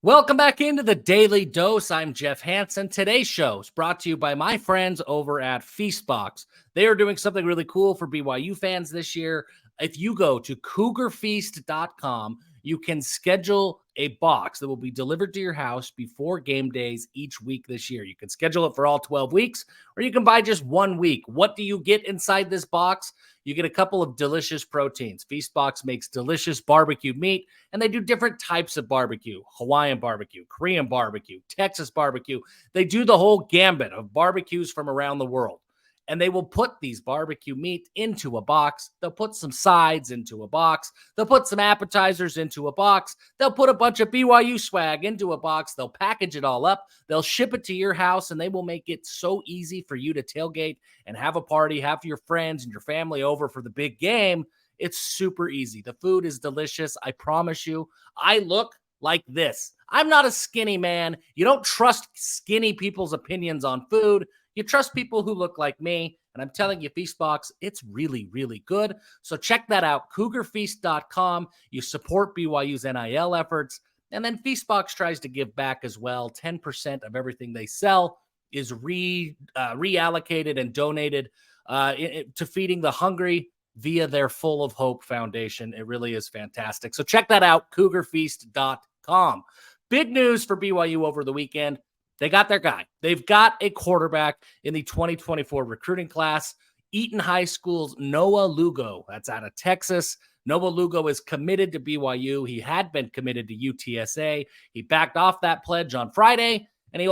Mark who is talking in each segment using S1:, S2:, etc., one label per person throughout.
S1: Welcome back into the Daily Dose. I'm Jeff Hansen. Today's show is brought to you by my friends over at Feastbox. They are doing something really cool for BYU fans this year. If you go to CougarFeast.com, you can schedule a box that will be delivered to your house before game days each week this year. You can schedule it for all 12 weeks, or you can buy just 1 week. What do you get inside this box? You get a couple of delicious proteins. Feastbox makes delicious barbecue meat, and they do different types of barbecue: Hawaiian barbecue, Korean barbecue, Texas barbecue. They do the whole gambit of barbecues from around the world. And they will put these barbecue meat into a box. They'll put some sides into a box. They'll put some appetizers into a box. They'll put a bunch of BYU swag into a box. They'll package it all up. They'll ship it to your house, and they will make it so easy for you to tailgate and have a party, have your friends and your family over for the big game. It's super easy. The food is delicious. I promise you. I look like this. I'm not a skinny man. You don't trust skinny people's opinions on food. You trust people who look like me, and I'm telling you, Feastbox, it's really, really good. So check that out, CougarFeast.com. You support BYU's NIL efforts, and then Feastbox tries to give back as well. 10% of everything they sell is reallocated and donated to feeding the hungry via their Full of Hope Foundation. It really is fantastic. So check that out, CougarFeast.com. Big news for BYU over the weekend. They got their guy. They've got a quarterback in the 2024 recruiting class. Eaton High School's Noah Lugo. That's out of Texas. Noah Lugo is committed to BYU. He had been committed to UTSA. He backed off that pledge on Friday, and he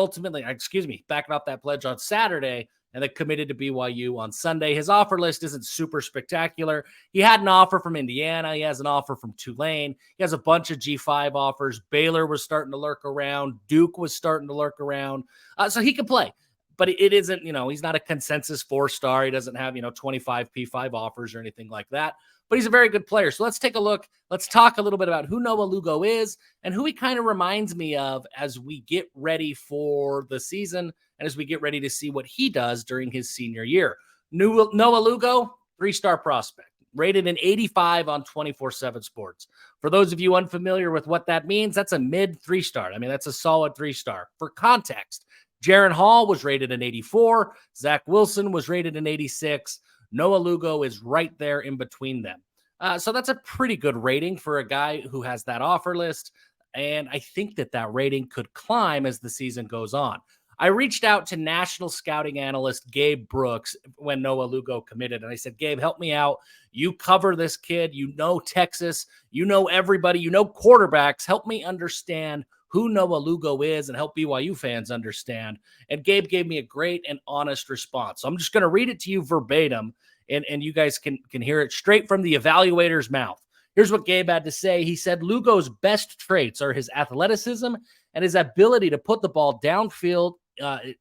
S1: backed off that pledge on Saturday, and then committed to BYU on Sunday. His offer list isn't super spectacular. He had an offer from Indiana. He has an offer from Tulane. He has a bunch of G5 offers. Baylor was starting to lurk around. Duke was starting to lurk around. So he can play. But it isn't, he's not a consensus 4-star. He doesn't have, 25 P5 offers or anything like that. But he's a very good player. So let's take a look. Let's talk a little bit about who Noah Lugo is and who he kind of reminds me of as we get ready for the season and as we get ready to see what he does during his senior year. Noah Lugo, 3-star prospect, rated an 85 on 24/7 Sports. For those of you unfamiliar with what that means, that's a mid 3-star. I mean, that's a solid 3-star. For context, Jaron Hall was rated an 84. Zach Wilson was rated an 86. Noah Lugo is right there in between them. So that's a pretty good rating for a guy who has that offer list. And I think that rating could climb as the season goes on. I reached out to national scouting analyst Gabe Brooks when Noah Lugo committed. And I said, Gabe, help me out. You cover this kid. You know Texas. You know everybody. You know quarterbacks. Help me understand who Noah Lugo is and help BYU fans understand. And Gabe gave me a great and honest response. So I'm just going to read it to you verbatim, and you guys can hear it straight from the evaluator's mouth. Here's what Gabe had to say. He said Lugo's best traits are his athleticism and his ability to put the ball downfield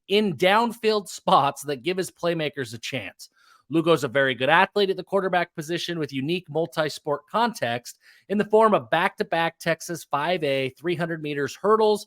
S1: in downfield spots that give his playmakers a chance. Lugo's a very good athlete at the quarterback position with unique multi-sport context in the form of back-to-back Texas 5A 300 meters hurdles,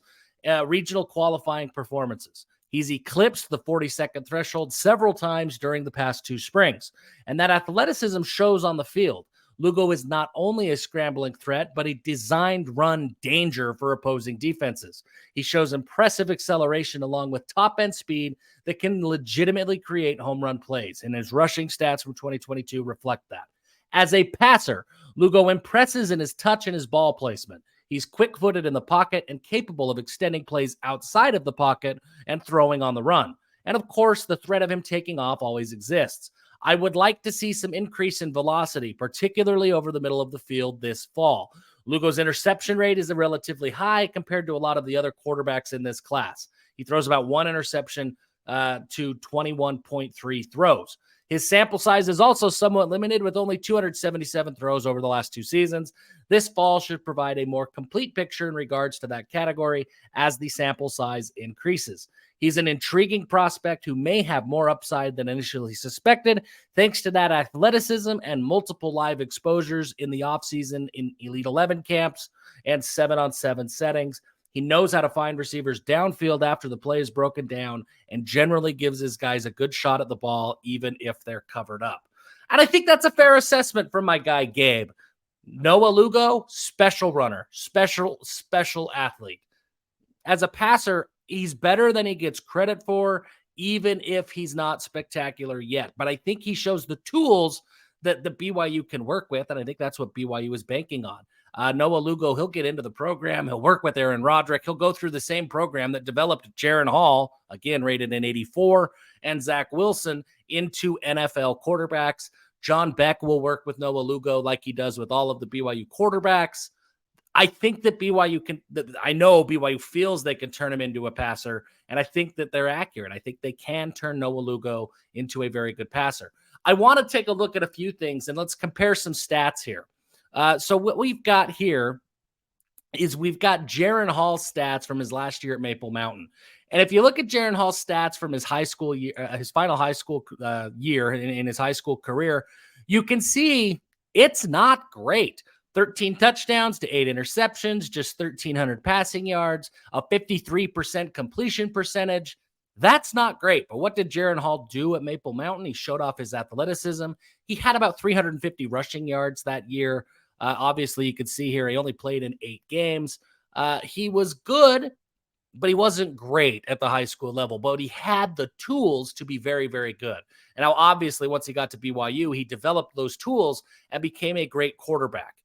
S1: regional qualifying performances. He's eclipsed the 40-second threshold several times during the past 2 springs, and that athleticism shows on the field. Lugo is not only a scrambling threat, but a designed run danger for opposing defenses. He shows impressive acceleration along with top-end speed that can legitimately create home run plays, and his rushing stats from 2022 reflect that. As a passer, Lugo impresses in his touch and his ball placement. He's quick-footed in the pocket and capable of extending plays outside of the pocket and throwing on the run. And of course, the threat of him taking off always exists. I would like to see some increase in velocity, particularly over the middle of the field this fall. Lugo's interception rate is relatively high compared to a lot of the other quarterbacks in this class. He throws about 1 interception to 21.3 throws. His sample size is also somewhat limited with only 277 throws over the last 2 seasons. This fall should provide a more complete picture in regards to that category as the sample size increases. He's an intriguing prospect who may have more upside than initially suspected, thanks to that athleticism and multiple live exposures in the offseason in Elite 11 camps and 7-on-7 settings. He knows how to find receivers downfield after the play is broken down and generally gives his guys a good shot at the ball, even if they're covered up. And I think that's a fair assessment from my guy, Gabe. Noah Lugo, special runner, special athlete. as a passer, he's better than he gets credit for, even if he's not spectacular yet. But I think he shows the tools that the BYU can work with, and I think that's what BYU is banking on. Noah Lugo, he'll get into the program. He'll work with Aaron Roderick. He'll go through the same program that developed Jaren Hall, again rated in 84, and Zach Wilson into NFL quarterbacks. John Beck will work with Noah Lugo like he does with all of the BYU quarterbacks. I think that BYU can, I know BYU feels they can turn him into a passer, and I think that they're accurate. I think they can turn Noah Lugo into a very good passer. I want to take a look at a few things, and let's compare some stats here. So what we've got here is we've got Jaren Hall's stats from his last year at Maple Mountain. And if you look at Jaren Hall's stats from his high school year, his final high school year in his high school career, you can see it's not great. 13 touchdowns to 8 interceptions, just 1,300 passing yards, a 53% completion percentage. That's not great. But what did Jaren Hall do at Maple Mountain? He showed off his athleticism. He had about 350 rushing yards that year. Obviously, you could see here he only played in 8 games. He was good, but he wasn't great at the high school level. But he had the tools to be very, very good. And now, obviously, once he got to BYU, he developed those tools and became a great quarterback.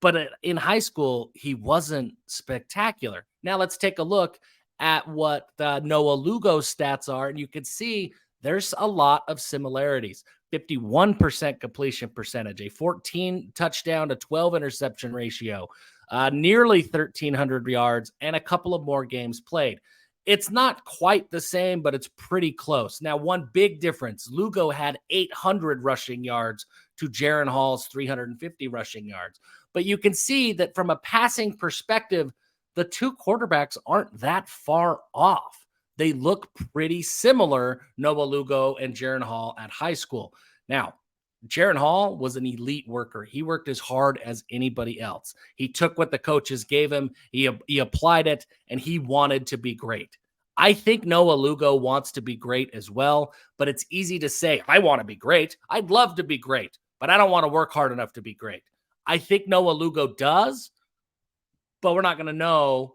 S1: But in high school, he wasn't spectacular. Now, let's take a look at what Noah Lugo's stats are, and you can see there's a lot of similarities. 51% completion percentage, a 14 touchdown to 12 interception ratio, nearly 1,300 yards, and a couple of more games played. It's not quite the same, but it's pretty close. Now, one big difference, Lugo had 800 rushing yards to Jaren Hall's 350 rushing yards. But you can see that from a passing perspective, the two quarterbacks aren't that far off. They look pretty similar, Noah Lugo and Jaren Hall at high school. Now, Jaren Hall was an elite worker. He worked as hard as anybody else. He took what the coaches gave him, he applied it, and he wanted to be great. I think Noah Lugo wants to be great as well, but it's easy to say, I want to be great. I'd love to be great, but I don't want to work hard enough to be great. I think Noah Lugo does, but we're not going to know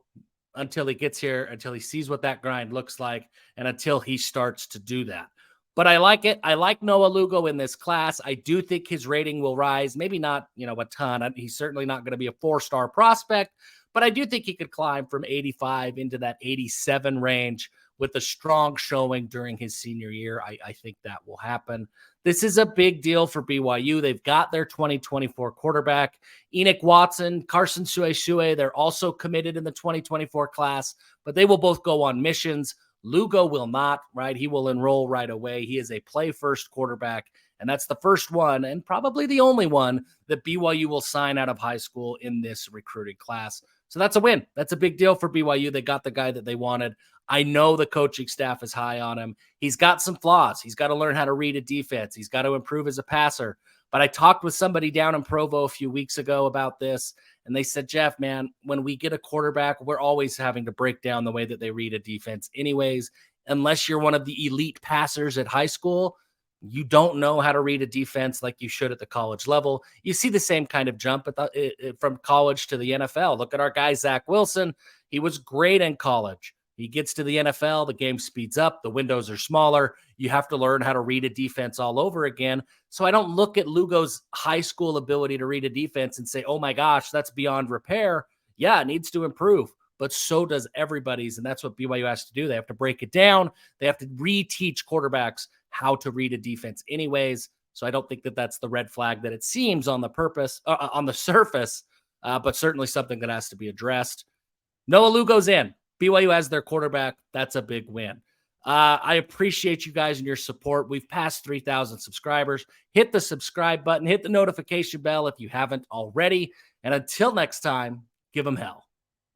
S1: until he gets here, until he sees what that grind looks like, and until he starts to do that. But I like it. I like Noah Lugo in this class. I do think his rating will rise. Maybe not, a ton. He's certainly not going to be a 4-star prospect, but I do think he could climb from 85 into that 87 range with a strong showing during his senior year. I think that will happen. This is a big deal for BYU. They've got their 2024 quarterback, Enoch Watson, Carson Suesue. They're also committed in the 2024 class, but they will both go on missions. Lugo will not, right? He will enroll right away. He is a play-first quarterback, and that's the first one and probably the only one that BYU will sign out of high school in this recruiting class. So that's a win. That's a big deal for BYU. They got the guy that they wanted. I know the coaching staff is high on him. He's got some flaws. He's got to learn how to read a defense. He's got to improve as a passer. But I talked with somebody down in Provo a few weeks ago about this, and they said, Jeff, man, when we get a quarterback, we're always having to break down the way that they read a defense anyways. Unless you're one of the elite passers at high school, you don't know how to read a defense like you should at the college level. You see the same kind of jump from college to the NFL. Look at our guy, Zach Wilson. He was great in college. He gets to the NFL, the game speeds up, the windows are smaller. You have to learn how to read a defense all over again. So I don't look at Lugo's high school ability to read a defense and say, oh my gosh, that's beyond repair. Yeah, it needs to improve, but so does everybody's. And that's what BYU has to do. They have to break it down. They have to reteach quarterbacks how to read a defense anyways. So I don't think that that's the red flag that it seems on the surface, but certainly something that has to be addressed. Noah Lugo's in. BYU has their quarterback. That's a big win. I appreciate you guys and your support. We've passed 3,000 subscribers. Hit the subscribe button. Hit the notification bell if you haven't already. And until next time, give them hell.